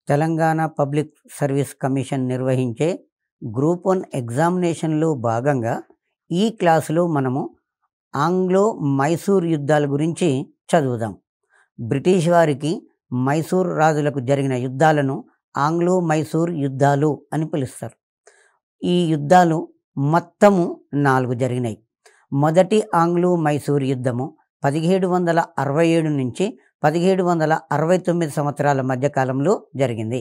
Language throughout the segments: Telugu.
తెలంగాణ పబ్లిక్ సర్వీస్ కమిషన్ నిర్వహించే గ్రూప్ 1 ఎగ్జామినేషన్లో భాగంగా ఈ క్లాసులో మనము ఆంగ్లో మైసూర్ యుద్ధాల గురించి చదువుదాం. బ్రిటిష్ వారికి మైసూర్ రాజులకు జరిగిన యుద్ధాలను ఆంగ్లో మైసూర్ యుద్ధాలు అని పిలుస్తారు. ఈ యుద్ధాలు మొత్తము 4 జరిగినాయి. మొదటి ఆంగ్లో మైసూర్ యుద్ధము 1767 నుంచి 1769 సంవత్సరాల మధ్యకాలంలో జరిగింది.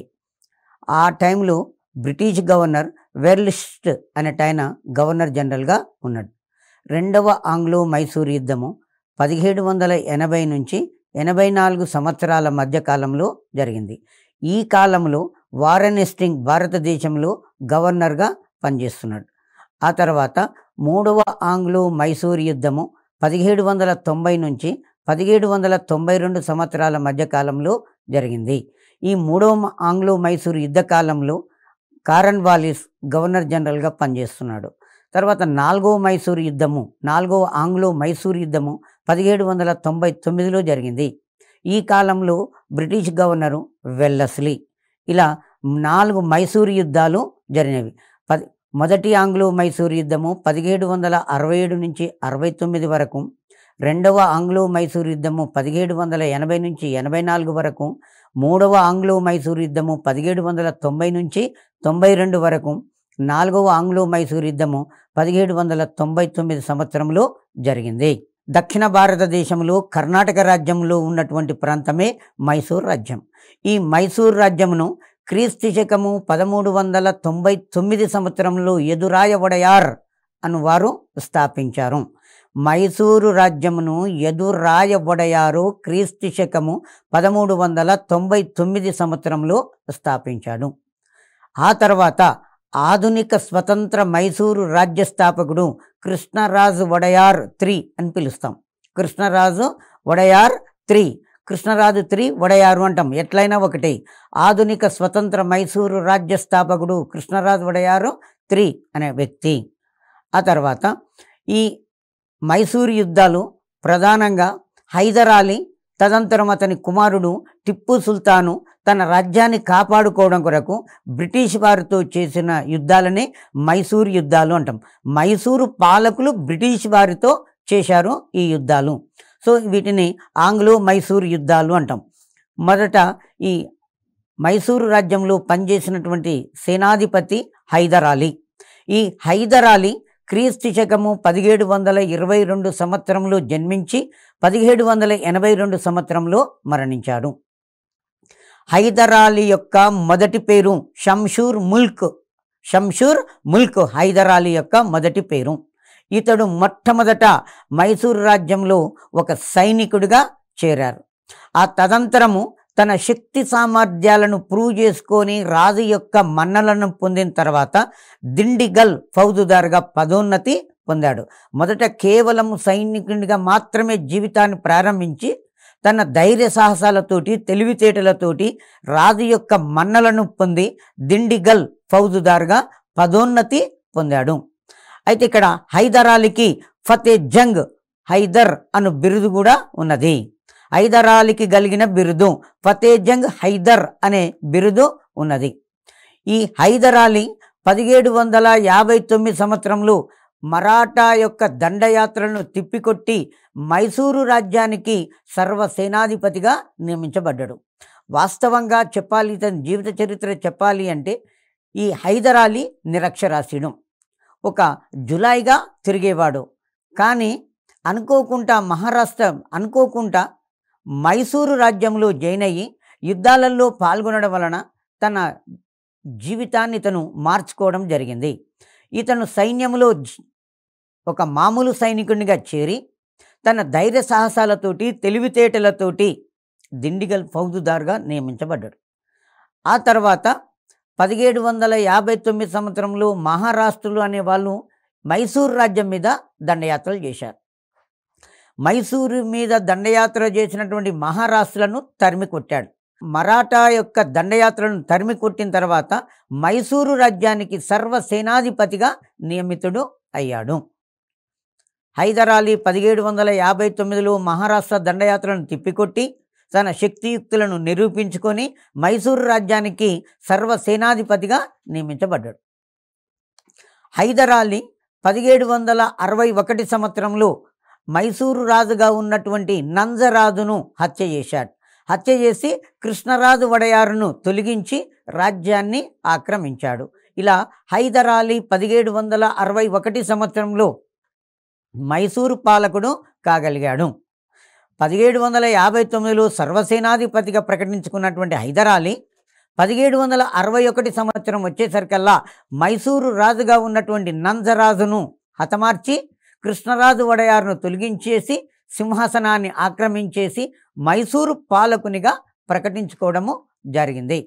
ఆ టైంలో బ్రిటిష్ గవర్నర్ వెర్లిస్ట్ అనేటైన గవర్నర్ జనరల్గా ఉన్నాడు. రెండవ ఆంగ్లో మైసూర్ యుద్ధము 1780 నుంచి 84 సంవత్సరాల మధ్యకాలంలో జరిగింది. ఈ కాలంలో వారెన్ హేస్టింగ్స్ భారతదేశంలో గవర్నర్గా పనిచేస్తున్నాడు. ఆ తర్వాత మూడవ ఆంగ్లో మైసూర్ యుద్ధము 1790 నుంచి 1792 సంవత్సరాల మధ్యకాలంలో జరిగింది. ఈ మూడవ ఆంగ్లో మైసూర్ యుద్ధ కాలంలో కార్న్వాలిస్ గవర్నర్ జనరల్గా పనిచేస్తున్నాడు. తర్వాత నాలుగవ ఆంగ్లో మైసూర్ యుద్ధము 1799లో జరిగింది. ఈ కాలంలో బ్రిటిష్ గవర్నరు వెల్లస్లీ. ఇలా 4 మైసూర్ యుద్ధాలు జరిగినవి. మొదటి ఆంగ్లో మైసూర్ యుద్ధము 1767 నుంచి 69 వరకు, రెండవ ఆంగ్లో మైసూర్ యుద్ధము 1780 నుంచి 84 వరకు, మూడవ ఆంగ్లో మైసూర్ యుద్ధము 1790 నుంచి 92 వరకు, నాలుగవ ఆంగ్లో మైసూర్ యుద్ధము 1799 సంవత్సరంలో జరిగింది. దక్షిణ భారతదేశంలో కర్ణాటక రాజ్యంలో ఉన్నటువంటి ప్రాంతమే మైసూర్ రాజ్యం. ఈ మైసూర్ రాజ్యమును క్రీస్తు శకము 1399 సంవత్సరంలో యదురాయ వడయార్ అనువారు స్థాపించారు. మైసూరు రాజ్యమును యదురాయ వడయారు క్రీస్తు శకము 1399 సంవత్సరంలో స్థాపించాడు. ఆ తర్వాత ఆధునిక స్వతంత్ర మైసూరు రాజ్య స్థాపకుడు కృష్ణరాజు వడయార్ III అని పిలుస్తాం. కృష్ణరాజు వడయార్ III, కృష్ణరాజు III వడయారు అంటాం, ఎట్లయినా ఒకటి. ఆధునిక స్వతంత్ర మైసూరు రాజ్య స్థాపకుడు కృష్ణరాజు వడయారు III అనే వ్యక్తి. ఆ తర్వాత ఈ మైసూరు యుద్ధాలు ప్రధానంగా హైదర్ అలీ, తదనంతరం అతని కుమారుడు టిప్పు సుల్తాను తన రాజ్యాన్ని కాపాడుకోవడం కొరకు బ్రిటిష్ వారితో చేసిన యుద్ధాలనే మైసూరు యుద్ధాలు అంటాం. మైసూరు పాలకులు బ్రిటిష్ వారితో చేశారు ఈ యుద్ధాలు. సో వీటిని ఆంగ్లో మైసూర్ యుద్ధాలు అంటాం. మొదట ఈ మైసూరు రాజ్యంలో పనిచేసినటువంటి సేనాధిపతి హైదర్ అలీ. ఈ హైదర్ అలీ క్రీస్తు శకము 1722 సంవత్సరంలో జన్మించి 1782 సంవత్సరంలో మరణించాడు. హైదర్ అలీ యొక్క మొదటి పేరు షంషూర్ ముల్క్ హైదర్ అలీ యొక్క మొదటి పేరు. ఇతడు మొట్టమొదట మైసూరు రాజ్యంలో ఒక సైనికుడిగా చేరారు. ఆ తదంతరము తన శక్తి సామర్థ్యాలను ప్రూవ్ చేసుకొని రాజు యొక్క మన్నలను పొందిన తర్వాత దిండిగల్ ఫౌజుదార్గా పదోన్నతి పొందాడు. మొదట కేవలం సైనికుడిగా మాత్రమే జీవితాన్ని ప్రారంభించి తన ధైర్య సాహసాలతోటి తెలివితేటలతోటి రాజు యొక్క మన్నలను పొంది దిండిగల్ ఫౌజుదార్గా పదోన్నతి పొందాడు. అయితే ఇక్కడ హైదర్ అలీకి ఫతే జంగ్ హైదర్ అను బిరుదు కూడా ఉన్నది. హైదర్ అలీకి కలిగిన బిరుదు ఫతే జంగ్ హైదర్ అనే బిరుదు ఉన్నది. ఈ హైదర్ అలీ 1759 సంవత్సరంలో మరాఠా యొక్క దండయాత్రలను తిప్పికొట్టి మైసూరు రాజ్యానికి సర్వసేనాధిపతిగా నియమించబడ్డాడు. వాస్తవంగా చెప్పాలి, ఇతని జీవిత చరిత్ర చెప్పాలి అంటే ఈ హైదర్ అలీ నిరక్షరాస్యుడు, ఒక జులాయిగా తిరిగేవాడు. కానీ అనుకోకుండా మైసూరు రాజ్యంలో జాయిన్ అయ్యి యుద్ధాలలో పాల్గొనడం వలన తన జీవితాన్ని ఇతను మార్చుకోవడం జరిగింది. ఇతను సైన్యంలో ఒక మామూలు సైనికునిగా చేరి తన ధైర్య సాహసాలతోటి తెలివితేటలతోటి దిండిగల్ ఫౌజుదార్గా నియమించబడ్డాడు. ఆ తర్వాత 1759 సంవత్సరంలో మహారాష్ట్రులు అనే వాళ్ళు మైసూరు రాజ్యం మీద దండయాత్రలు చేశారు. మైసూరు మీద దండయాత్ర చేసినటువంటి మహారాష్ట్రులను తరిమి కొట్టాడు. మరాఠా యొక్క దండయాత్రలను తరిమి కొట్టిన తర్వాత మైసూరు రాజ్యానికి సర్వసేనాధిపతిగా నియమితుడు అయ్యాడు. హైదర్ అలీ 1759లో మహారాష్ట్ర దండయాత్రలను తిప్పికొట్టి తన శక్తియుక్తులను నిరూపించుకొని మైసూరు రాజ్యానికి సర్వసేనాధిపతిగా నియమించబడ్డాడు. హైదర్ అలీ 1761 సంవత్సరంలో మైసూరు రాజుగా ఉన్నటువంటి నంజరాజును హత్య చేశాడు. హత్య చేసి కృష్ణరాజు వడయారును తొలగించి రాజ్యాన్ని ఆక్రమించాడు. ఇలా హైదర్ అలీ 1761 సంవత్సరంలో మైసూరు పాలకుడు కాగలిగాడు. 1759లో సర్వసేనాధిపతిగా ప్రకటించుకున్నటువంటి హైదర్ అలీ 1761 సంవత్సరం వచ్చేసరికల్లా మైసూరు రాజుగా ఉన్నటువంటి నంజరాజును హతమార్చి కృష్ణరాజు వడయారును తొలగించేసి సింహాసనాన్ని ఆక్రమించేసి మైసూరు పాలకునిగా ప్రకటించుకోవడము జరిగింది.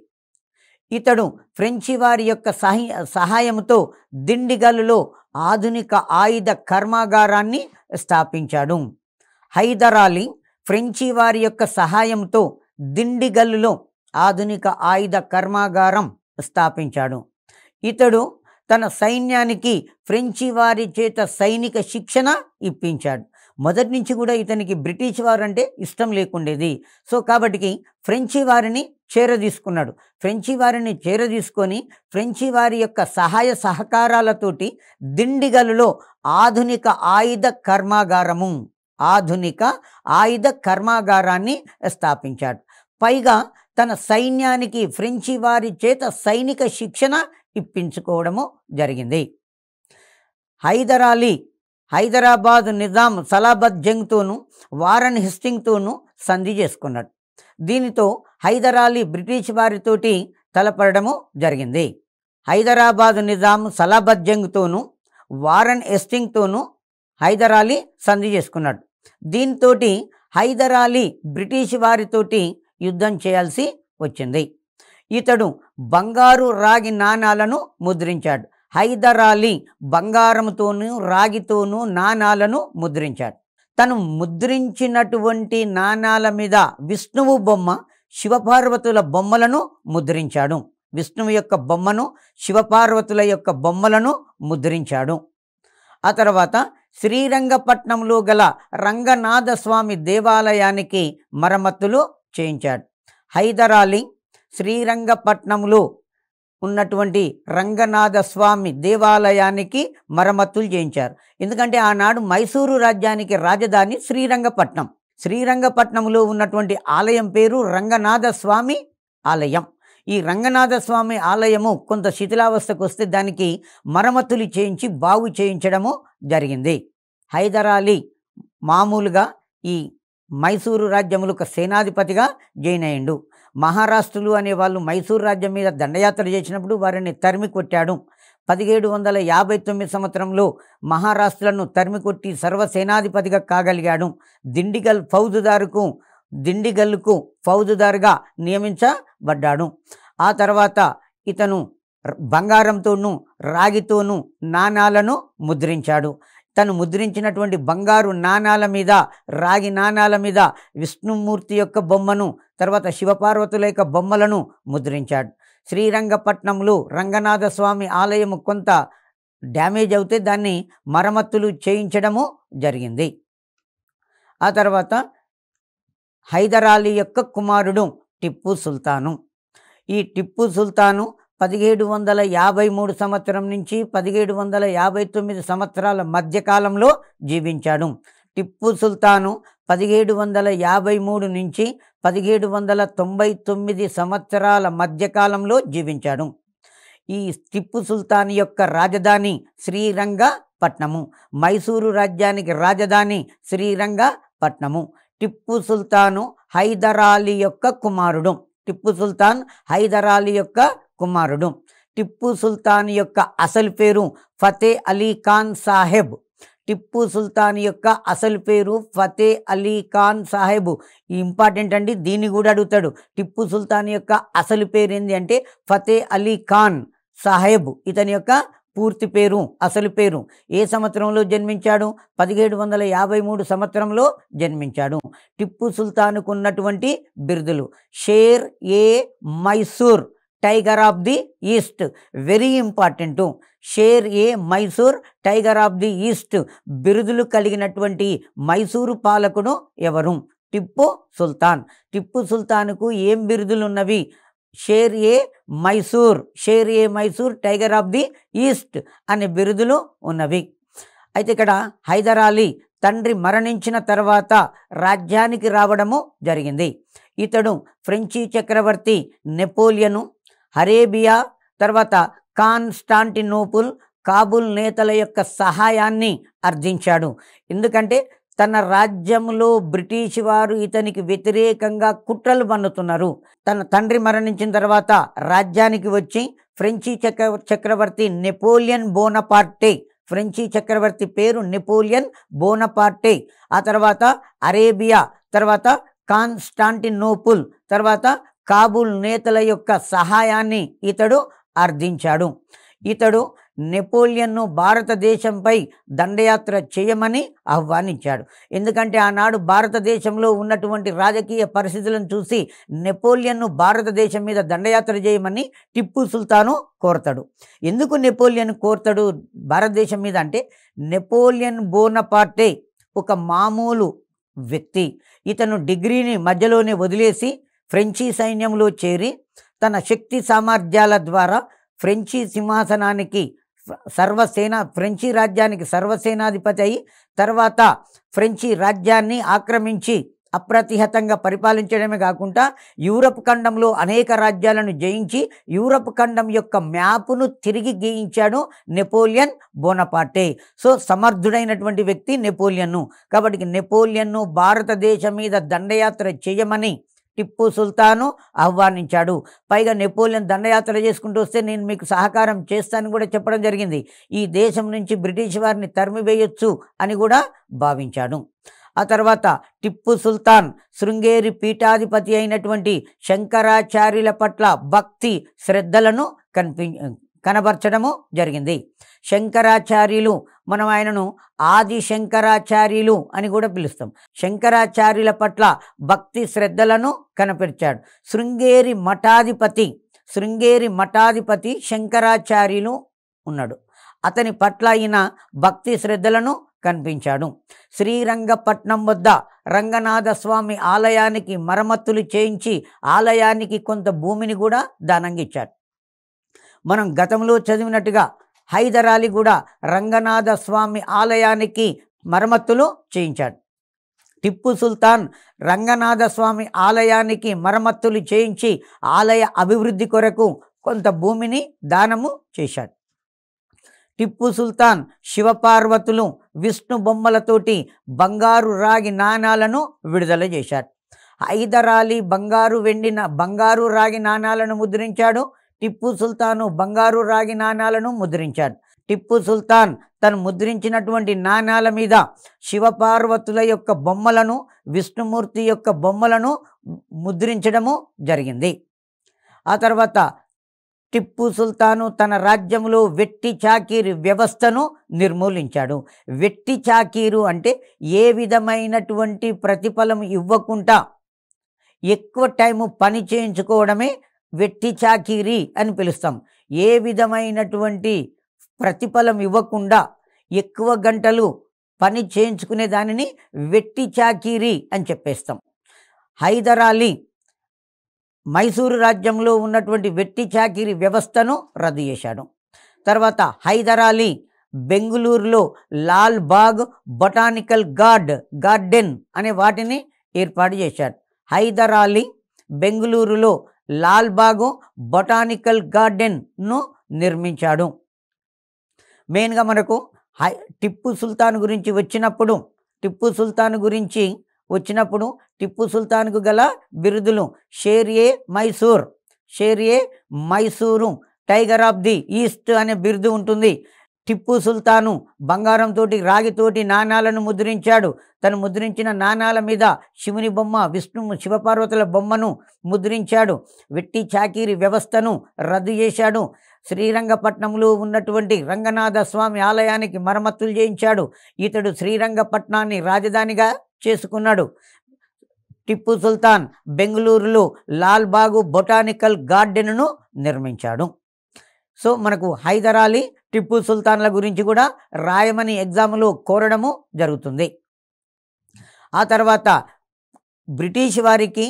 ఇతడు ఫ్రెంచి వారి యొక్క సహాయంతో దిండిగల్లో ఆధునిక ఆయుధ కర్మాగారాన్ని స్థాపించాడు. హైదర్ అలీ ఫ్రెంచి వారి యొక్క సహాయంతో దిండిగల్లో ఆధునిక ఆయుధ కర్మాగారం స్థాపించాడు. ఇతడు తన సైన్యానికి ఫ్రెంచి వారి చేత సైనిక శిక్షణ ఇప్పించాడు. మొదటి నుంచి కూడా ఇతనికి బ్రిటిష్ వారు అంటే ఇష్టం లేకుండేది. సో కాబట్టి ఫ్రెంచి వారిని చేరదీసుకున్నాడు. ఫ్రెంచి వారిని చేరదీసుకొని ఫ్రెంచి వారి యొక్క సహాయ సహకారాలతోటి దిండిగల్లో ఆధునిక ఆయుధ కర్మాగారాన్ని స్థాపించాడు. పైగా తన సైన్యానికి ఫ్రెంచి వారి చేత సైనిక శిక్షణ ఇప్పించుకోవడము జరిగింది. హైదర్ అలీ హైదరాబాదు నిజాం సలాబత్ జంగ్తోనూ వారన్ హెస్టింగ్తోనూ సంధి చేసుకున్నాడు. దీనితో హైదర్ అలీ బ్రిటిష్ వారితోటి తలపడము జరిగింది. హైదరాబాదు నిజాం సలాబత్ జంగ్తోనూ వారన్ హెస్టింగ్తోనూ హైదర్ అలీ సంధి చేసుకున్నాడు. దీంతో హైదర్ అలీ బ్రిటిష్ వారితోటి యుద్ధం చేయాల్సి వచ్చింది. ఇతడు బంగారు రాగి నాణాలను ముద్రించాడు. హైదర్ అలీ బంగారంతోనూ రాగితోనూ నాణాలను ముద్రించాడు. తను ముద్రించినటువంటి నాణాల మీద విష్ణువు బొమ్మ, శివపార్వతుల బొమ్మలను ముద్రించాడు. విష్ణువు యొక్క బొమ్మను, శివపార్వతుల యొక్క బొమ్మలను ముద్రించాడు. ఆ తర్వాత శ్రీరంగపట్నంలో గల రంగనాథ స్వామి దేవాలయానికి మరమ్మతులు చేయించాడు. హైదర్ అలీ శ్రీరంగపట్నంలో ఉన్నటువంటి రంగనాథ స్వామి దేవాలయానికి మరమ్మతులు చేయించారు. ఎందుకంటే ఆనాడు మైసూరు రాజ్యానికి రాజధాని శ్రీరంగపట్నం. శ్రీరంగపట్నంలో ఉన్నటువంటి ఆలయం పేరు రంగనాథ స్వామి ఆలయం. ఈ రంగనాథ స్వామి ఆలయము కొంత శిథిలావస్థకు వస్తే దానికి మరమ్మతులు చేయించి బాగు చేయించడము జరిగింది. హైదర్ అలీ మామూలుగా ఈ మైసూరు రాజ్యములు ఒక సేనాధిపతిగా జాయిన్ అయ్యిండు. మహారాష్ట్రులు అనే వాళ్ళు మైసూరు రాజ్యం మీద దండయాత్ర చేసినప్పుడు వారిని తరిమి కొట్టాడు. 1759 సంవత్సరంలో మహారాష్ట్రలను తరిమి కొట్టి సర్వసేనాధిపతిగా కాగలిగాడు. దిండిగల్కు ఫౌజుదారుగా నియమించబడ్డాడు. ఆ తర్వాత ఇతను బంగారంతోనూ రాగితోనూ నాణాలను ముద్రించాడు. తను ముద్రించినటువంటి బంగారు నాణాల మీద, రాగి నాణాల మీద విష్ణుమూర్తి యొక్క బొమ్మను, తర్వాత శివపార్వతుల యొక్క బొమ్మలను ముద్రించాడు. శ్రీరంగపట్నంలో రంగనాథ స్వామి ఆలయం కొంత డ్యామేజ్ అవుతే దాన్ని మరమ్మతులు చేయించడము జరిగింది. ఆ తర్వాత హైదర్ అలీ యొక్క కుమారుడు టిప్పు సుల్తాను. ఈ టిప్పు సుల్తాను 1753 సంవత్సరం నుంచి 1759 సంవత్సరాల మధ్యకాలంలో జీవించాడు. టిప్పు సుల్తాను 1753 నుంచి 1799 సంవత్సరాల మధ్యకాలంలో జీవించాడు. ఈ టిప్పు సుల్తాన్ యొక్క రాజధాని శ్రీరంగపట్నము. మైసూరు రాజ్యానికి రాజధాని శ్రీరంగపట్నము. టిప్పు సుల్తాను హైదర్ అలీ యొక్క కుమారుడు. టిప్పు సుల్తాన్ హైదర్ అలీ యొక్క కుమారుడు. టిప్పు సుల్తాన్ యొక్క అసలు పేరు ఫతే అలీ ఖాన్ సాహెబ్. టిప్పు సుల్తాన్ యొక్క అసలు పేరు ఫతే అలీ ఖాన్ సాహెబ్. ఇంపార్టెంట్ అండి, దీన్ని కూడా అడుగుతాడు. టిప్పు సుల్తాన్ యొక్క అసలు పేరు ఏంటి అంటే ఫతే అలీ ఖాన్ సాహెబ్. ఇతని యొక్క పూర్తి పేరు, అసలు పేరు. ఏ సంవత్సరంలో జన్మించాడు? 1753 సంవత్సరంలో జన్మించాడు. టిప్పు సుల్తాన్కు ఉన్నటువంటి బిరుదులు: షేర్ ఏ Mysore, tiger of the east. Very important. Share A Mysore, tiger of the east బిరుదులు కలిగినటువంటి మైసూరు పాలకుడు ఎవరు? టిప్పు సుల్తాన్. టిప్పు సుల్తాన్కు ఏం బిరుదులు ఉన్నవి? Share A Mysore, share A Mysore, tiger of the east అనే బిరుదులు ఉన్నవి. అయితే ఇక్కడ హైదర్ అలీ తండ్రి మరణించిన తర్వాత రాజ్యానికి రావడము జరిగింది. ఇతడు ఫ్రెంచి చక్రవర్తి నెపోలియను, అరేబియా, తర్వాత కాన్స్టాంటినోపుల్, కాబుల్ నేతల యొక్క సహాయాన్ని అర్థించాడు. ఎందుకంటే తన రాజ్యంలో బ్రిటిష్ వారు ఇతనికి వ్యతిరేకంగా కుట్రలు పన్నుతున్నారు. తన తండ్రి మరణించిన తర్వాత రాజ్యానికి వచ్చి ఫ్రెంచి చక్రవర్తి నెపోలియన్ బోనపార్టే, ఫ్రెంచి చక్రవర్తి పేరు నెపోలియన్ బోనపార్టే, ఆ తర్వాత అరేబియా, తర్వాత కాన్స్టాంటినోపుల్, తర్వాత కాబుల్ నేతల యొక్క సహాయాన్ని ఇతడు అర్థించాడు. ఇతడు నెపోలియన్ను భారతదేశంపై దండయాత్ర చేయమని ఆహ్వానించాడు. ఎందుకంటే ఆనాడు భారతదేశంలో ఉన్నటువంటి రాజకీయ పరిస్థితులను చూసి నెపోలియన్ను భారతదేశం మీద దండయాత్ర చేయమని టిప్పు సుల్తాను కోరతాడు. ఎందుకు నెపోలియన్ కోరతాడు భారతదేశం మీద అంటే, నెపోలియన్ బోనపార్టే ఒక మామూలు వ్యక్తి. ఇతను డిగ్రీని మధ్యలోనే వదిలేసి ఫ్రెంచి సైన్యంలో చేరి తన శక్తి సామర్థ్యాల ద్వారా ఫ్రెంచి సింహాసనానికి ఫ్రెంచి రాజ్యానికి సర్వసేనాధిపతి అయి తర్వాత ఫ్రెంచి రాజ్యాన్ని ఆక్రమించి అప్రతిహతంగా పరిపాలించడమే కాకుండా యూరప్ ఖండంలో అనేక రాజ్యాలను జయించి యూరప్ ఖండం యొక్క మ్యాపును తిరిగి గీయించాడు నెపోలియన్ బోనపార్టే. సో సమర్థుడైనటువంటి వ్యక్తి నెపోలియన్ను. కాబట్టి నెపోలియన్ను భారతదేశం మీద దండయాత్ర చేయమని టిప్పు సుల్తాను ఆహ్వానించాడు. పైగా నెపోలియన్ దండయాత్ర చేసుకుంటూ వస్తే నేను మీకు సహకారం చేస్తానని కూడా చెప్పడం జరిగింది. ఈ దేశం నుంచి బ్రిటిష్ వారిని తరిమివేయొచ్చు అని కూడా భావించాడు. ఆ తర్వాత టిప్పు సుల్తాన్ శృంగేరి పీఠాధిపతి అయినటువంటి శంకరాచార్యుల పట్ల భక్తి శ్రద్ధలను కనబరచడము జరిగింది. శంకరాచార్యులు, మనం ఆయనను ఆది శంకరాచార్యులు అని కూడా పిలుస్తాం. శంకరాచార్యుల పట్ల భక్తి శ్రద్ధలను కనపరిచాడు. శృంగేరి మఠాధిపతి శంకరాచార్యులు ఉన్నాడు. అతని పట్ల ఈయన భక్తి శ్రద్ధలను కనిపించాడు. శ్రీరంగపట్నం వద్ద రంగనాథ స్వామి ఆలయానికి మరమ్మతులు చేయించి ఆలయానికి కొంత భూమిని కూడా దానంగా ఇచ్చాడు. మనం గతంలో చదివినట్టుగా హైదర్ అలీ కూడా రంగనాథ స్వామి ఆలయానికి మరమ్మతులు చేయించాడు. టిప్పు సుల్తాన్ రంగనాథ స్వామి ఆలయానికి మరమ్మతులు చేయించి ఆలయ అభివృద్ధి కొరకు కొంత భూమిని దానము చేశాడు. టిప్పు సుల్తాన్ శివపార్వతులు విష్ణు బొమ్మలతోటి బంగారు రాగి నాణాలను విడుదల చేశాడు. హైదర్ అలీ బంగారు రాగి నాణాలను ముద్రించాడు. టిప్పు సుల్తాను బంగారు రాగి నాణాలను ముద్రించాడు. టిప్పు సుల్తాన్ తను ముద్రించినటువంటి నాణాల మీద శివపార్వతుల యొక్క బొమ్మలను, విష్ణుమూర్తి యొక్క బొమ్మలను ముద్రించడము జరిగింది. ఆ తర్వాత టిప్పు సుల్తాను తన రాజ్యంలో వెట్టి చాకిరీ వ్యవస్థను నిర్మూలించాడు. వెట్టి చాకీరు అంటే ఏ విధమైనటువంటి ప్రతిఫలం ఇవ్వకుండా ఎక్కువ టైము పని చేయించుకోవడమే వెట్టి చాకిరీ అని పిలుస్తాం. ఏ విధమైనటువంటి ప్రతిఫలం ఇవ్వకుండా ఎక్కువ గంటలు పని చేయించుకునే దానిని వెట్టి చాకిరీ అని చెప్పేస్తాం. హైదర్ అలీ మైసూరు రాజ్యంలో ఉన్నటువంటి వెట్టి చాకిరీ వ్యవస్థను రద్దు చేశాడు. తర్వాత హైదర్ అలీ బెంగుళూరులో లాల్ బాగ్ బొటానికల్ గార్డెన్ అనే వాటిని ఏర్పాటు చేశాడు. హైదర్ అలీ బెంగుళూరులో లాల్ బాగు బొటానికల్ గార్డెన్ను నిర్మించాడు. మెయిన్గా మనకు టిప్పు సుల్తాన్ గురించి వచ్చినప్పుడు టిప్పు సుల్తాన్కు గల బిరుదులు Sher e Mysore, tiger of the east అనే బిరుదు ఉంటుంది. టిప్పు సుల్తాను బంగారంతో రాగితోటి నాణాలను ముద్రించాడు. తను ముద్రించిన నాణాల మీద శివుని బొమ్మ, శివపార్వతుల బొమ్మను ముద్రించాడు. వెట్టి చాకిరీ వ్యవస్థను రద్దు చేశాడు. శ్రీరంగపట్నంలో ఉన్నటువంటి రంగనాథ స్వామి ఆలయానికి మరమ్మతులు చేయించాడు. ఇతడు శ్రీరంగపట్నాన్ని రాజధానిగా చేసుకున్నాడు. టిప్పు సుల్తాన్ బెంగుళూరులో లాల్ బాగు బొటానికల్ గార్డెన్ను నిర్మించాడు. సో మనకు హైదర్ అలీ టిప్పు సుల్తాన్ల గురించి కూడా రాయమని ఎగ్జామ్లో కోరడము జరుగుతుంది. ఆ తర్వాత బ్రిటిష్ వారికి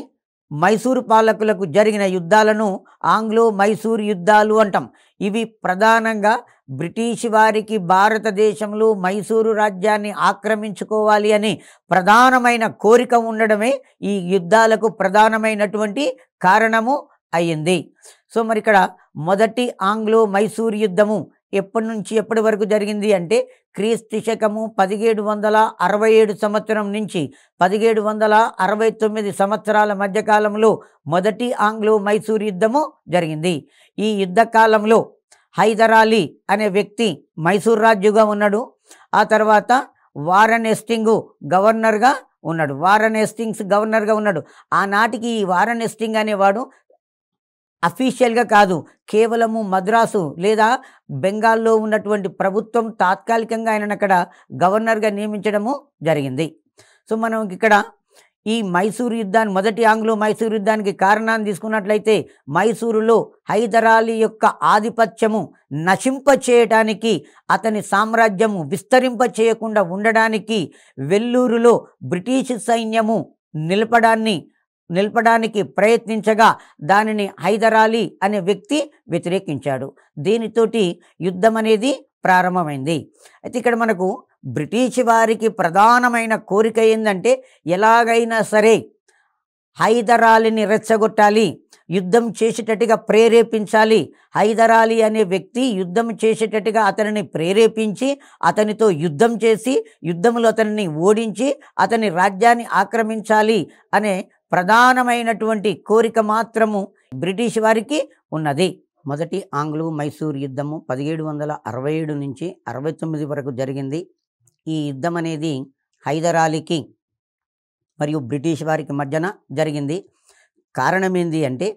మైసూరు పాలకులకు జరిగిన యుద్ధాలను ఆంగ్లో మైసూర్ యుద్ధాలు అంటాం. ఇవి ప్రధానంగా బ్రిటిష్ వారికి భారతదేశంలో మైసూరు రాజ్యాన్ని ఆక్రమించుకోవాలి అని ప్రధానమైన కోరిక ఉండడమే ఈ యుద్ధాలకు ప్రధానమైనటువంటి కారణము అయ్యింది. సో మరి ఇక్కడ మొదటి ఆంగ్లో మైసూర్ యుద్ధము ఎప్పటి నుంచి ఎప్పటి వరకు జరిగింది అంటే క్రీస్తు శకము 1767 సంవత్సరం నుంచి 1769 సంవత్సరాల మధ్యకాలంలో మొదటి ఆంగ్లో మైసూర్ యుద్ధము జరిగింది. ఈ యుద్ధ కాలంలో హైదర్ అలీ అనే వ్యక్తి మైసూర్ రాజుగా ఉన్నాడు. ఆ తర్వాత వారన్ హేస్టింగ్స్ గవర్నర్గా ఉన్నాడు. ఆనాటికి ఈ వారన్ హేస్టింగ్స్ అనేవాడు అఫీషియల్గా కాదు, కేవలము మద్రాసు లేదా బెంగాల్లో ఉన్నటువంటి ప్రభుత్వం తాత్కాలికంగా ఆయన అక్కడ గవర్నర్గా నియమించడము జరిగింది. సో మనం ఇక్కడ ఈ మైసూరు యుద్ధాన్ని, మొదటి ఆంగ్లో మైసూరు యుద్ధానికి కారణాన్ని తీసుకున్నట్లయితే మైసూరులో హైదర్ అలీ యొక్క ఆధిపత్యము నశింపచేయటానికి, అతని సామ్రాజ్యము విస్తరింప చేయకుండా ఉండడానికి వెల్లూరులో బ్రిటిష్ సైన్యము నిలపడానికి ప్రయత్నించగా దానిని హైదర్ అలీ అనే వ్యక్తి వ్యతిరేకించాడు. దీనితోటి యుద్ధం అనేది ప్రారంభమైంది. అయితే ఇక్కడ మనకు బ్రిటిష్ వారికి ప్రధానమైన కోరిక ఏంటంటే ఎలాగైనా సరే హైదర్ అలీని రెచ్చగొట్టాలి, యుద్ధం చేసేటట్టుగా ప్రేరేపించాలి. హైదర్ అలీ అనే వ్యక్తి యుద్ధం చేసేటట్టుగా అతనిని ప్రేరేపించి అతనితో యుద్ధం చేసి యుద్ధంలో అతనిని ఓడించి అతని రాజ్యాన్ని ఆక్రమించాలి అనే ప్రధానమైనటువంటి కోరిక మాత్రము బ్రిటిష్ వారికి ఉన్నది. మొదటి ఆంగ్లో మైసూర్ యుద్ధము 1767 నుంచి 69 వరకు జరిగింది. ఈ యుద్ధం అనేది హైదర్ అలీకి మరియు బ్రిటిష్ వారికి మధ్యన జరిగింది. కారణం ఏంటి అంటే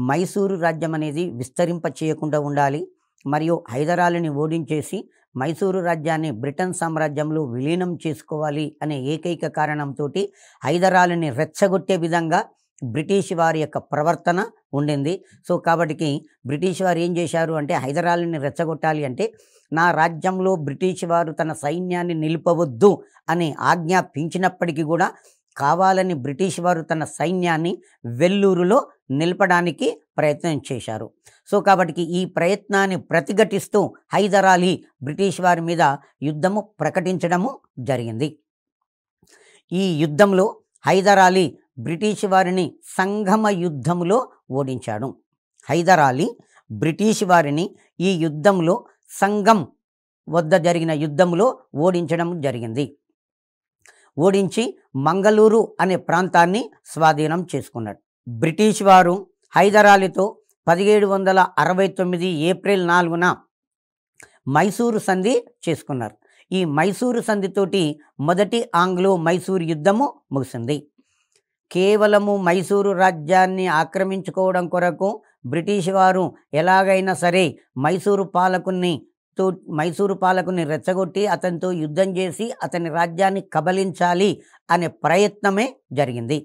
మైసూరు రాజ్యం అనేది విస్తరింప చేయకుండా ఉండాలి మరియు హైదర్ అలీని ఓడించేసి మైసూరు రాజ్యాన్ని బ్రిటన్ సామ్రాజ్యంలో విలీనం చేసుకోవాలి అనే ఏకైక కారణంతో హైదర్ అలీని రెచ్చగొట్టే విధంగా బ్రిటిష్ వారి యొక్క ప్రవర్తన ఉండింది. సో కాబట్టి బ్రిటిష్ వారు ఏం చేశారు అంటే హైదర్ అలీని రెచ్చగొట్టాలి అంటే నా రాజ్యంలో బ్రిటిష్ వారు తన సైన్యాన్ని నిలుపవద్దు అని ఆజ్ఞాపించినప్పటికీ కూడా కావాలని బ్రిటిష్ వారు తన సైన్యాన్ని వెల్లూరులో నిలపడానికి ప్రయత్నం చేశారు. సో కాబట్టి ఈ ప్రయత్నాన్ని ప్రతిఘటిస్తూ హైదర్ అలీ బ్రిటిష్ వారి మీద యుద్ధము ప్రకటించడము జరిగింది. ఈ యుద్ధంలో హైదర్ అలీ బ్రిటిష్ వారిని సంగమ యుద్ధంలో ఓడించాడు. హైదర్ అలీ బ్రిటిష్ వారిని ఈ యుద్ధంలో సంగం వద్ద జరిగిన యుద్ధంలో ఓడించడం జరిగింది. ఓడించి మంగళూరు అనే ప్రాంతాన్ని స్వాధీనం చేసుకున్నాడు. బ్రిటిష్ వారు హైదర్ అలీతో 1769 ఏప్రిల్ 4న మైసూరు సంధి చేసుకున్నారు. ఈ మైసూరు సంధితోటి మొదటి ఆంగ్లో మైసూరు యుద్ధము ముగిసింది. కేవలము మైసూరు రాజ్యాన్ని ఆక్రమించుకోవడం కొరకు బ్రిటిష్ వారు ఎలాగైనా సరే మైసూరు పాలకుని రెచ్చగొట్టి అతనితో యుద్ధం చేసి అతని రాజ్యాన్ని కబలించాలి అనే ప్రయత్నమే జరిగింది.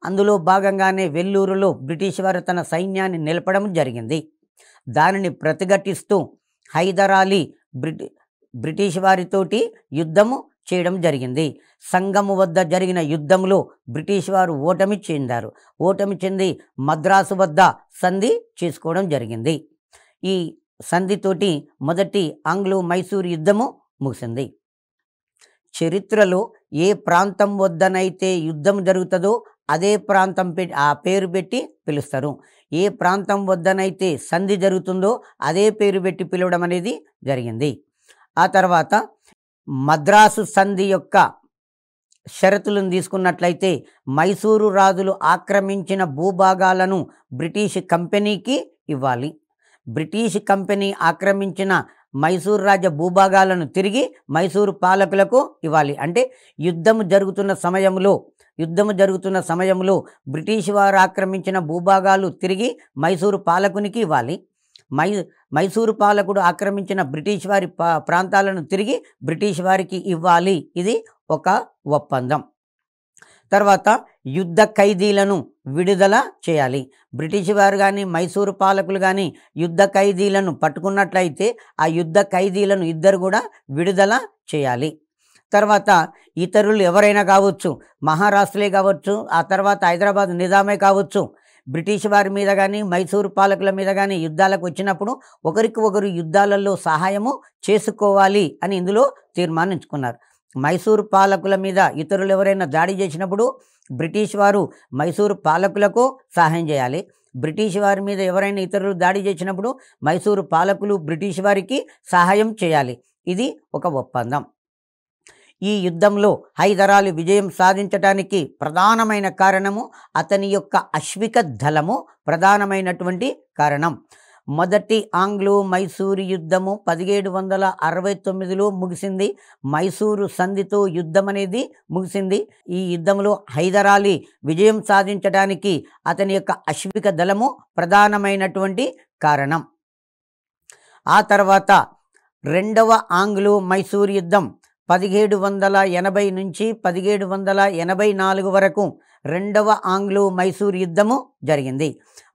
అందులో భాగంగానే వెల్లూరులో బ్రిటిష్ వారు తన సైన్యాన్ని నిలపడం జరిగింది. దానిని ప్రతిఘటిస్తూ హైదర్ అలీ బ్రిటిష్ వారితోటి యుద్ధము చేయడం జరిగింది. సంగము వద్ద జరిగిన యుద్ధంలో బ్రిటిష్ వారు ఓటమి చెంది మద్రాసు వద్ద సంధి చేసుకోవడం జరిగింది. ఈ సంధితోటి మొదటి ఆంగ్లో మైసూరు యుద్ధము ముగిసింది. చరిత్రలో ఏ ప్రాంతం వద్దనైతే యుద్ధం జరుగుతుందో అదే ప్రాంతం ఆ పేరు పెట్టి పిలుస్తారు. ఏ ప్రాంతం వద్దనైతే సంధి జరుగుతుందో అదే పేరు పెట్టి పిలవడం అనేది జరిగింది. ఆ తర్వాత మద్రాసు సంధి యొక్క షరతులను తీసుకున్నట్లయితే మైసూరు రాజులు ఆక్రమించిన భూభాగాలను బ్రిటిష్ కంపెనీకి ఇవ్వాలి. బ్రిటిష్ కంపెనీ ఆక్రమించిన మైసూరు రాజ్య భూభాగాలను తిరిగి మైసూరు పాలకులకు ఇవ్వాలి. అంటే యుద్ధము జరుగుతున్న సమయంలో బ్రిటిష్ వారు ఆక్రమించిన భూభాగాలు తిరిగి మైసూరు పాలకునికి ఇవ్వాలి. మైసూరు పాలకుడు ఆక్రమించిన బ్రిటిష్ వారి ప్రాంతాలను తిరిగి బ్రిటిష్ వారికి ఇవ్వాలి. ఇది ఒక ఒప్పందం. తర్వాత యుద్ధ ఖైదీలను విడుదల చేయాలి. బ్రిటిష్ వారు కానీ మైసూరు పాలకులు కానీ యుద్ధ ఖైదీలను పట్టుకున్నట్లయితే ఆ యుద్ధ ఖైదీలను ఇద్దరు కూడా విడుదల చేయాలి. తర్వాత ఇతరులు ఎవరైనా కావచ్చు, మహారాష్ట్రలే కావచ్చు, ఆ తర్వాత హైదరాబాద్ నిజామే కావచ్చు, బ్రిటిష్ వారి మీద కానీ మైసూరు పాలకుల మీద కానీ యుద్ధాలకు వచ్చినప్పుడు ఒకరికి ఒకరు యుద్ధాలలో సహాయము చేసుకోవాలి అని ఇందులో తీర్మానించుకున్నారు. మైసూరు పాలకుల మీద ఇతరులు ఎవరైనా దాడి చేసినప్పుడు బ్రిటిష్ వారు మైసూరు పాలకులకు సహాయం చేయాలి. బ్రిటిష్ వారి మీద ఎవరైనా ఇతరులు దాడి చేసినప్పుడు మైసూరు పాలకులు బ్రిటిష్ వారికి సహాయం చేయాలి. ఇది ఒక ఒప్పందం. ఈ యుద్ధంలో హైదరాలీ విజయం సాధించడానికి ప్రధానమైన కారణము అతని యొక్క అశ్విక దళము ప్రధానమైనటువంటి కారణం. మొదటి ఆంగ్లో మైసూరు యుద్ధము 1769లో ముగిసింది. మైసూరు సంధితో యుద్ధం అనేది ముగిసింది. ఈ యుద్ధంలో హైదరాలీ విజయం సాధించడానికి అతని యొక్క అశ్విక దళము ప్రధానమైనటువంటి కారణం. ఆ తర్వాత రెండవ ఆంగ్లో మైసూరు యుద్ధం 1780 నుంచి 1784 వరకు రెండవ ఆంగ్లో మైసూరు యుద్ధము జరిగింది.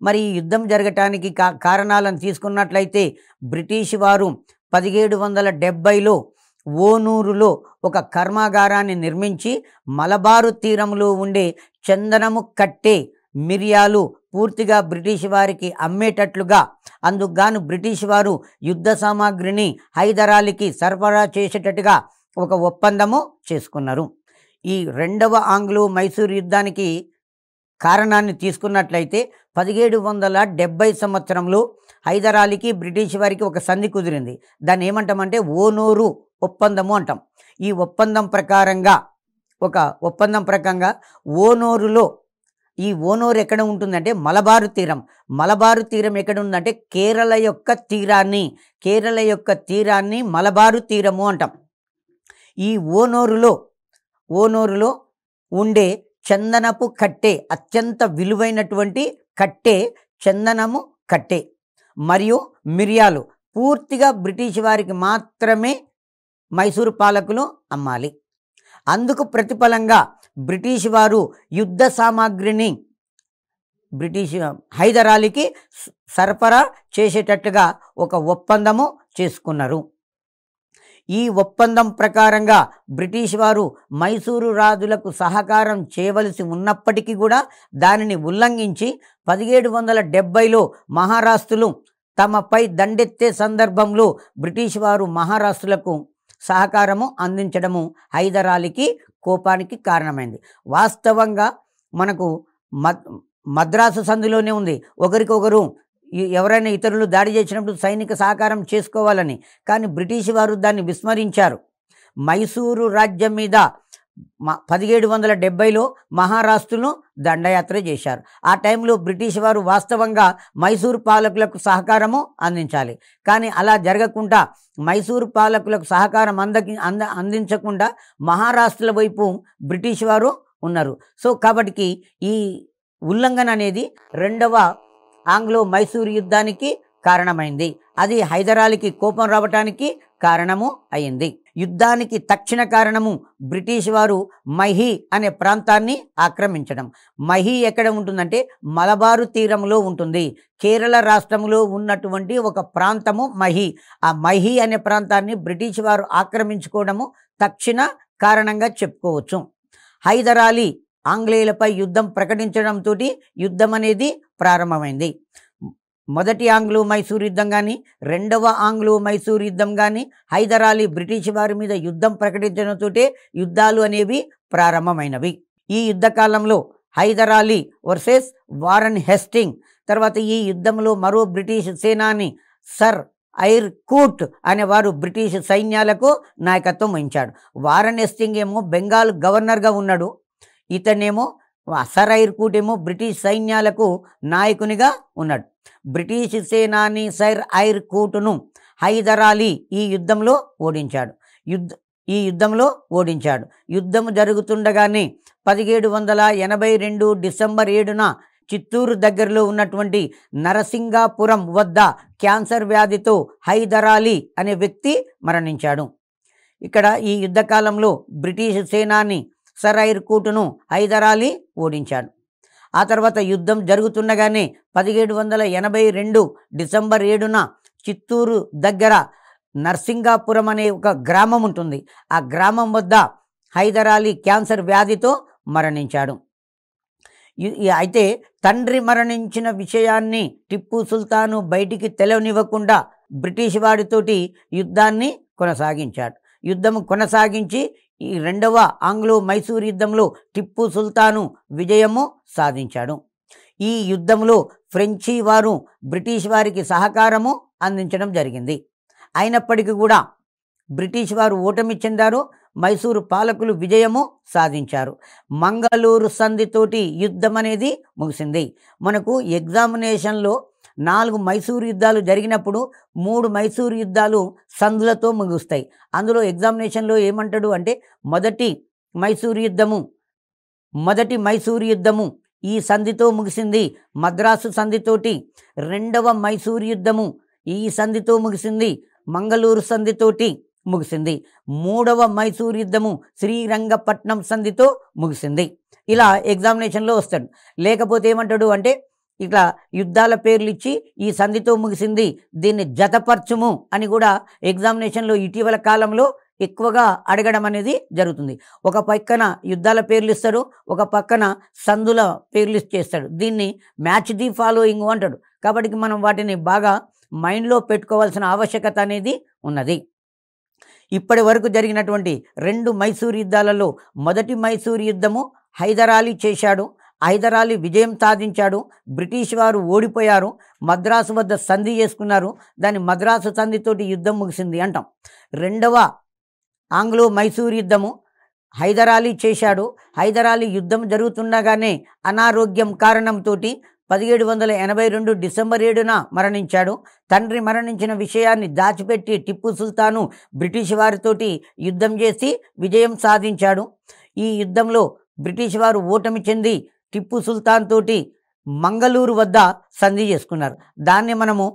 మరి ఈ యుద్ధం జరగటానికి కారణాలను తీసుకున్నట్లయితే బ్రిటిష్ వారు 1770లో ఓనూరులో ఒక కర్మాగారాన్ని నిర్మించి మలబారు తీరంలో ఉండే చందనము కట్టే మిరియాలు పూర్తిగా బ్రిటిష్ వారికి అమ్మేటట్లుగా, అందుకుగాను బ్రిటిష్ వారు యుద్ధ సామాగ్రిని హైదరాలీకి సరఫరా చేసేటట్టుగా ఒక ఒప్పందము చేసుకున్నారు. ఈ రెండవ ఆంగ్లో మైసూరు యుద్ధానికి కారణాన్ని తీసుకున్నట్లయితే 1770 సంవత్సరంలో హైదరాలీకి బ్రిటిష్ వారికి ఒక సంధి కుదిరింది. దాన్ని ఏమంటామంటే ఓనూరు ఒప్పందము అంటాం. ఈ ఒప్పందం ప్రకారంగా ఓనూరులో, ఈ ఓనూరు ఎక్కడ ఉంటుందంటే మలబారు తీరం. మలబారు తీరం ఎక్కడ ఉందంటే కేరళ యొక్క తీరాన్ని మలబారు తీరము అంటాం. ఈ ఓనూరులో ఉండే చందనపు కట్టె, అత్యంత విలువైనటువంటి కట్టె, చందనము కట్టె మరియు మిరియాలు పూర్తిగా బ్రిటిష్ వారికి మాత్రమే మైసూరు పాలకులు అమ్మాలి. అందుకు ప్రతిఫలంగా బ్రిటిష్ వారు యుద్ధ సామాగ్రిని హైదరాలీకి సరఫరా చేసేటట్టుగా ఒక ఒప్పందము చేసుకున్నారు. ఈ ఒప్పందం ప్రకారంగా బ్రిటిష్ వారు మైసూరు రాజులకు సహకారం చేయవలసి ఉన్నప్పటికీ కూడా దానిని ఉల్లంఘించి 1770లో మహారాష్ట్రులు తమపై దండెత్తే సందర్భంలో బ్రిటిష్ వారు మహారాష్ట్రులకు సహకారము అందించడము హైదరాలీకి కోపానికి కారణమైంది. వాస్తవంగా మనకు మద్రాసు సంధిలోనే ఉంది, ఒకరికొకరు ఎవరైనా ఇతరులు దాడి చేసినప్పుడు సైనిక సహకారం చేసుకోవాలని. కానీ బ్రిటిష్ వారు దాన్ని విస్మరించారు. మైసూరు రాజ్యం మీద 1770లో మహారాష్ట్రును దండయాత్ర చేశారు. ఆ టైంలో బ్రిటిష్ వారు వాస్తవంగా మైసూరు పాలకులకు సహకారము అందించాలి. కానీ అలా జరగకుండా మైసూరు పాలకులకు సహకారం అందించకుండా మహారాష్ట్రుల వైపు బ్రిటిష్ వారు ఉన్నారు. సో కాబట్టి ఈ ఉల్లంఘన అనేది రెండవ ఆంగ్లో మైసూరు యుద్ధానికి కారణమైంది. అది హైదరాలీకి కోపం రావటానికి కారణము అయింది. యుద్ధానికి తక్షణ కారణము బ్రిటిష్ వారు మహీ అనే ప్రాంతాన్ని ఆక్రమించడం. మహీ ఎక్కడ ఉంటుందంటే మలబారు తీరంలో ఉంటుంది. కేరళ రాష్ట్రంలో ఉన్నటువంటి ఒక ప్రాంతము మహీ. ఆ మహీ అనే ప్రాంతాన్ని బ్రిటిష్ వారు ఆక్రమించుకోవడము తక్షణ కారణంగా చెప్పుకోవచ్చు. హైదరాలీ ఆంగ్లేయులపై యుద్ధం ప్రకటించడంతో యుద్ధం అనేది ప్రారంభమైంది. మొదటి ఆంగ్లో మైసూరు యుద్ధం కానీ, రెండవ ఆంగ్లో మైసూరు యుద్ధం కానీ హైదరాలీ బ్రిటిష్ వారి మీద యుద్ధం ప్రకటించడంతో యుద్ధాలు అనేవి ప్రారంభమైనవి. ఈ యుద్ధకాలంలో హైదరాలీ వర్సెస్ వారన్ హేస్టింగ్, తర్వాత ఈ యుద్ధంలో మరో బ్రిటిష్ సేనాని సర్ ఐర్ కూట్ అనేవారు బ్రిటిష్ సైన్యాలకు నాయకత్వం వహించాడు. వారన్ హేస్టింగ్ ఏమో బెంగాల్ గవర్నర్గా ఉన్నాడు. ఇతనేమో సర్ ఐర్ కూట్ ఏమో బ్రిటిష్ సైన్యాలకు నాయకునిగా ఉన్నాడు. బ్రిటిష్ సేనాని సర్ ఐర్ కూట్ను హైదరాలీ ఈ యుద్ధంలో ఓడించాడు. యుద్ధం జరుగుతుండగానే 1782 డిసెంబర్ 7న చిత్తూరు దగ్గరలో ఉన్నటువంటి నరసింగాపురం వద్ద క్యాన్సర్ వ్యాధితో హైదరాలీ అనే వ్యక్తి మరణించాడు. ఇక్కడ ఈ యుద్ధకాలంలో బ్రిటిష్ సేనాని సర్ ఐర్ కూట్ను హైదరాలీ ఓడించాడు. ఆ తర్వాత యుద్ధం జరుగుతుండగానే 1782 డిసెంబర్ 7న చిత్తూరు దగ్గర నర్సింగాపురం అనే ఒక గ్రామం ఉంటుంది. ఆ గ్రామం వద్ద హైదర్ అలీ క్యాన్సర్ వ్యాధితో మరణించాడు. అయితే తండ్రి మరణించిన విషయాన్ని టిప్పు సుల్తాను బయటికి తెలవనివ్వకుండా బ్రిటిష్ వారితోటి యుద్ధాన్ని కొనసాగించాడు. యుద్ధం కొనసాగించి ఈ రెండవ ఆంగ్లో మైసూర్ యుద్ధంలో టిప్పు సుల్తాను విజయము సాధించాడు. ఈ యుద్ధంలో ఫ్రెంచి వారు బ్రిటిష్ వారికి సహకారము అందించడం జరిగింది. అయినప్పటికీ కూడా బ్రిటిష్ వారు ఓటమి చెందారు. మైసూరు పాలకులు విజయము సాధించారు. మంగళూరు సంధితోటి యుద్ధం అనేది ముగిసింది. మనకు ఎగ్జామినేషన్లో 4 మైసూరు యుద్ధాలు జరిగినప్పుడు 3 మైసూరు యుద్ధాలు సంధులతో ముగుస్తాయి. అందులో ఎగ్జామినేషన్లో ఏమంటాడు అంటే మొదటి మైసూరు యుద్ధము ఈ సంధితో ముగిసింది, మద్రాసు సంధితోటి. రెండవ మైసూరు యుద్ధము ఈ సంధితో ముగిసింది, మంగళూరు సంధితోటి ముగిసింది. మూడవ మైసూరు యుద్ధము శ్రీరంగపట్నం సంధితో ముగిసింది. ఇలా ఎగ్జామినేషన్లో వస్తాడు. లేకపోతే ఏమంటాడు అంటే ఇట్లా యుద్ధాల పేర్లు ఇచ్చి ఈ సంధితో ముగిసింది, దీన్ని జతపరచుము అని కూడా ఎగ్జామినేషన్లో ఇటీవల కాలంలో ఎక్కువగా అడగడం అనేది జరుగుతుంది. ఒక పక్కన యుద్ధాల పేర్లు ఇస్తాడు, ఒక పక్కన సందుల పేర్లు చేస్తాడు. దీన్ని మ్యాచ్ ది ఫాలోయింగ్ అంటాడు. కాబట్టి మనం వాటిని బాగా మైండ్లో పెట్టుకోవాల్సిన ఆవశ్యకత అనేది ఉన్నది. ఇప్పటి వరకు జరిగినటువంటి 2 మైసూరు యుద్ధాలలో మొదటి మైసూరు యుద్ధము హైదర్ అలీ చేశాడు. హైదర్ అలీ విజయం సాధించాడు. బ్రిటిష్ వారు ఓడిపోయారు. మద్రాసు వద్ద సంధి చేసుకున్నారు. దాని మద్రాసు సంధితోటి యుద్ధం ముగిసింది అంటాం. రెండవ ఆంగ్లో మైసూరు యుద్ధము హైదర్ అలీ చేశాడు. హైదర్ అలీ యుద్ధం జరుగుతుండగానే అనారోగ్యం కారణంతో 1782 డిసెంబర్ 7న మరణించాడు. తండ్రి మరణించిన విషయాన్ని దాచిపెట్టి టిప్పు సుల్తాను బ్రిటిష్ వారితోటి యుద్ధం చేసి విజయం సాధించాడు. ఈ యుద్ధంలో బ్రిటిష్ వారు ఓటమి చెంది టిప్పు సుల్తాన్ తోటి మంగళూరు వద్ద సంధి చేసుకున్నారు. దాన్ని మనము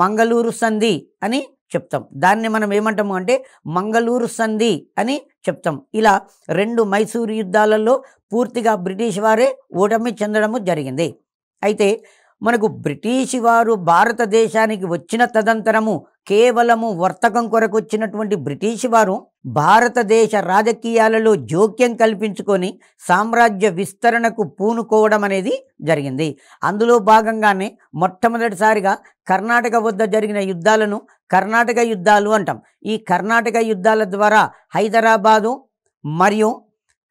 మంగళూరు సంధి అని చెప్తాం. దాన్ని మనం ఏమంటాము అంటే మంగళూరు సంధి అని చెప్తాం. ఇలా 2 మైసూరు యుద్ధాలలో పూర్తిగా బ్రిటిష్ వారే ఓటమి చెందడము జరిగింది. అయితే మనకు బ్రిటిష్ వారు భారతదేశానికి వచ్చిన తదంతరము కేవలము వర్తకం కొరకు వచ్చినటువంటి బ్రిటిష్ వారు భారతదేశ రాజకీయాలలో జోక్యం కల్పించుకొని సామ్రాజ్య విస్తరణకు పూనుకోవడం అనేది జరిగింది. అందులో భాగంగానే మొట్టమొదటిసారిగా కర్ణాటక వద్ద జరిగిన యుద్ధాలను కర్ణాటక యుద్ధాలు అంటాం. ఈ కర్ణాటక యుద్ధాల ద్వారా హైదరాబాదు మరియు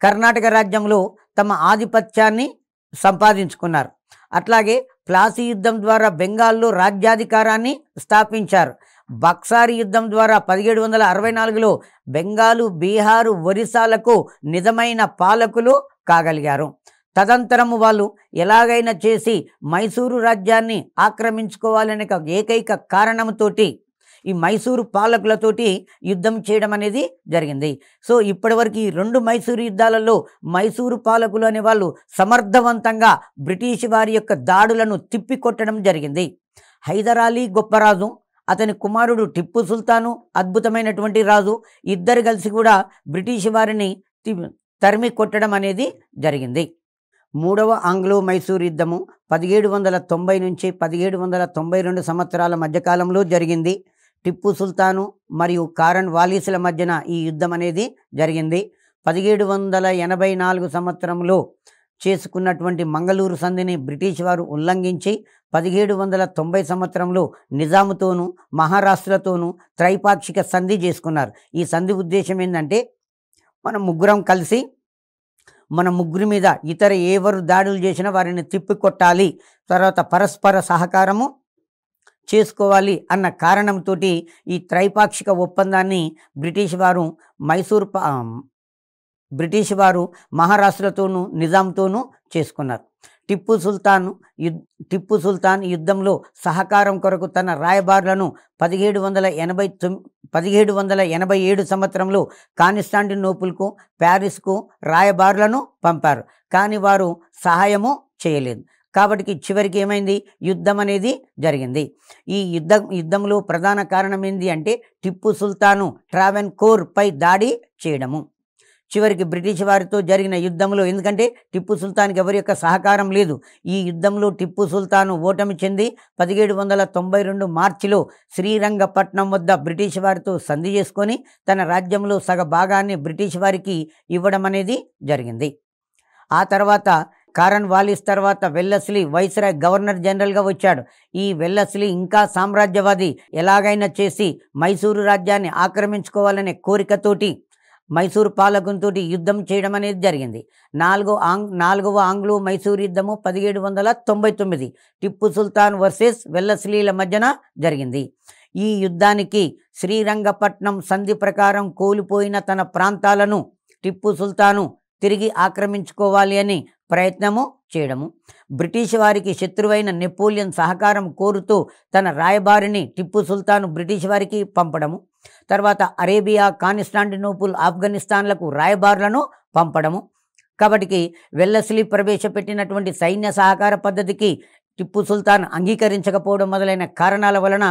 కర్ణాటక రాజ్యంలో తమ ఆధిపత్యాన్ని సంపాదించుకున్నారు. అట్లాగే ప్లాసీ యుద్ధం ద్వారా బెంగాల్లో రాజ్యాధికారాన్ని స్థాపించారు. బక్సారి యుద్ధం ద్వారా 1764లో బెంగాలు, బీహారు, ఒరిస్సాలకు నిజమైన పాలకులు కాగలిగారు. తదంతరము వాళ్ళు ఎలాగైనా చేసి మైసూరు రాజ్యాన్ని ఆక్రమించుకోవాలనే ఏకైక కారణంతోటి ఈ మైసూరు పాలకులతోటి యుద్ధం చేయడం అనేది జరిగింది. సో ఇప్పటివరకు ఈ 2 మైసూరు యుద్ధాలలో మైసూరు పాలకులు అనే వాళ్ళు సమర్థవంతంగా బ్రిటిష్ వారి యొక్క దాడులను తిప్పికొట్టడం జరిగింది. హైదర్ అలీ గొప్ప రాజు, అతని కుమారుడు టిప్పు సుల్తాను అద్భుతమైనటువంటి రాజు. ఇద్దరు కలిసి కూడా బ్రిటిష్ వారిని తరిమి కొట్టడం అనేది జరిగింది. మూడవ ఆంగ్లో మైసూరు యుద్ధము 1790 నుంచి 1792 సంవత్సరాల మధ్యకాలంలో జరిగింది. టిప్పు సుల్తాను మరియు కారన్ వాలీసుల మధ్యన ఈ యుద్ధం అనేది జరిగింది. 1784 సంవత్సరంలో చేసుకున్నటువంటి మంగళూరు సంధిని బ్రిటిష్ వారు ఉల్లంఘించి 1790 సంవత్సరంలో నిజాముతోనూ మహారాష్ట్రతోనూ త్రైపాక్షిక సంధి చేసుకున్నారు. ఈ సంధి ఉద్దేశం ఏంటంటే మనం ముగ్గురం కలిసి మన ముగ్గురి మీద ఇతర ఎవరు దాడులు చేసినా వారిని తిప్పికొట్టాలి, తర్వాత పరస్పర సహకారము చేసుకోవాలి అన్న కారణంతో ఈ త్రైపాక్షిక ఒప్పందాన్ని బ్రిటిష్ వారు మహారాష్ట్రతోనూ నిజాంతోనూ చేసుకున్నారు. టిప్పు సుల్తాన్ యుద్ధంలో సహకారం కొరకు తన రాయబారులను 1787 సంవత్సరంలో కాన్స్టాంటినోపుల్కు, ప్యారిస్కు రాయబారులను పంపారు. కానీ వారు సహాయము చేయలేదు. కాబట్టి చివరికి ఏమైంది, యుద్ధం అనేది జరిగింది. ఈ యుద్ధంలో ప్రధాన కారణం ఏంటి అంటే టిప్పు సుల్తాను ట్రావెన్కోర్ పై దాడి చేయడము. చివరికి బ్రిటిష్ వారితో జరిగిన యుద్ధంలో, ఎందుకంటే టిప్పు సుల్తాన్కి ఎవరి యొక్క సహకారం లేదు, ఈ యుద్ధంలో టిప్పు సుల్తాను ఓటమి చెంది 1792 మార్చిలో శ్రీరంగపట్నం వద్ద బ్రిటిష్ వారితో సంధి చేసుకొని తన రాజ్యంలో సగ భాగాన్ని బ్రిటిష్ వారికి ఇవ్వడం అనేది జరిగింది. ఆ తర్వాత కారన్ వాలిస్ తర్వాత వెల్లస్లీ వైస్రాయ్ గవర్నర్ జనరల్గా వచ్చాడు. ఈ వెల్లస్లీ ఇంకా సామ్రాజ్యవాది, ఎలాగైనా చేసి మైసూరు రాజ్యాన్ని ఆక్రమించుకోవాలనే కోరికతోటి మైసూరు పాలకునితోటి యుద్ధం చేయడం అనేది జరిగింది. నాలుగవ ఆంగ్లో మైసూరు యుద్ధము 1799 టిప్పు సుల్తాన్ వర్సెస్ వెల్లస్లీల మధ్యన జరిగింది. ఈ యుద్ధానికి శ్రీరంగపట్నం సంధి ప్రకారం కోల్పోయిన తన ప్రాంతాలను టిప్పు సుల్తాను తిరిగి ఆక్రమించుకోవాలి అని ప్రయత్నము చేయడము, బ్రిటిష్ వారికి శత్రువైన నెపోలియన్ సహకారం కోరుతూ తన రాయబారిని టిప్పు సుల్తాను బ్రిటిష్ వారికి పంపడము, తర్వాత అరేబియా, కాన్స్టాంటినోపుల్, ఆఫ్ఘనిస్తాన్లకు రాయబారులను పంపడము. కాబట్టి వెల్లస్లీ ప్రవేశపెట్టినటువంటి సైన్య సహకార పద్ధతికి టిప్పు సుల్తాన్ అంగీకరించకపోవడం మొదలైన కారణాల వలన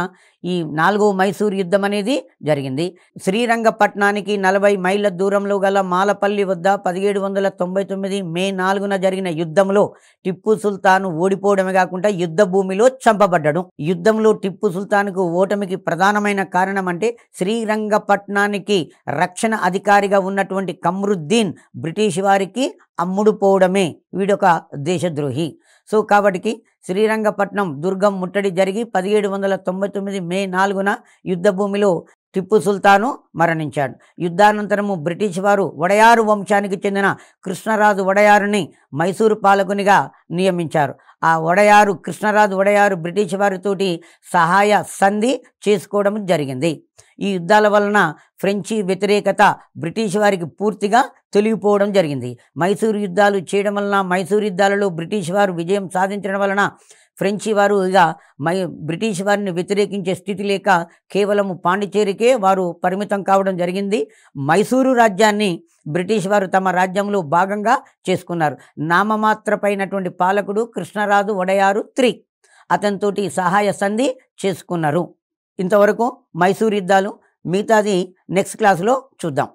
ఈ 4వ మైసూరు యుద్ధం అనేది జరిగింది. శ్రీరంగపట్నానికి 40 మైళ్ళ దూరంలో గల మాలపల్లి వద్ద 1799 మే 4న జరిగిన యుద్ధంలో టిప్పు సుల్తాను ఓడిపోవడమే కాకుండా యుద్ధ భూమిలో చంపబడ్డాడు. యుద్ధంలో టిప్పు సుల్తాన్కు ఓటమికి ప్రధానమైన కారణం అంటే శ్రీరంగపట్నానికి రక్షణ అధికారిగా ఉన్నటువంటి కమ్రుద్దీన్ బ్రిటిష్ వారికి అమ్ముడుపోవడమే. వీడొక దేశద్రోహి. సో కాబట్టి శ్రీరంగపట్నం దుర్గం ముట్టడి జరిగి 1799 మే 4న యుద్ధ భూమిలో టిప్పు సుల్తాను మరణించాడు. యుద్ధానంతరము బ్రిటిష్ వారు వడయారు వంశానికి చెందిన కృష్ణరాజు వడయారుని మైసూరు పాలకునిగా నియమించారు. ఆ కృష్ణరాజు వడయారు బ్రిటిష్ వారితోటి సహాయ సంధి చేసుకోవడం జరిగింది. ఈ యుద్ధాల వలన ఫ్రెంచి వ్యతిరేకత బ్రిటిష్ వారికి పూర్తిగా తొలగిపోవడం జరిగింది. మైసూరు యుద్ధాలు చేయడం వలన, మైసూరు యుద్ధాలలో బ్రిటిష్ వారు విజయం సాధించడం వలన ఫ్రెంచి వారు బ్రిటిష్ వారిని వ్యతిరేకించే స్థితి లేక కేవలము పాండిచేరికే వారు పరిమితం కావడం జరిగింది. మైసూరు రాజ్యాన్ని బ్రిటిష్ వారు తమ రాజ్యంలో భాగంగా చేసుకున్నారు. నామమాత్రపైనటువంటి పాలకుడు కృష్ణరాజు వడయారు III, అతనితోటి సహాయ సంధి చేసుకున్నారు. ఇంతవరకు మైసూరు యుద్ధాలు, మిగతాది నెక్స్ట్ క్లాసులో చూద్దాం.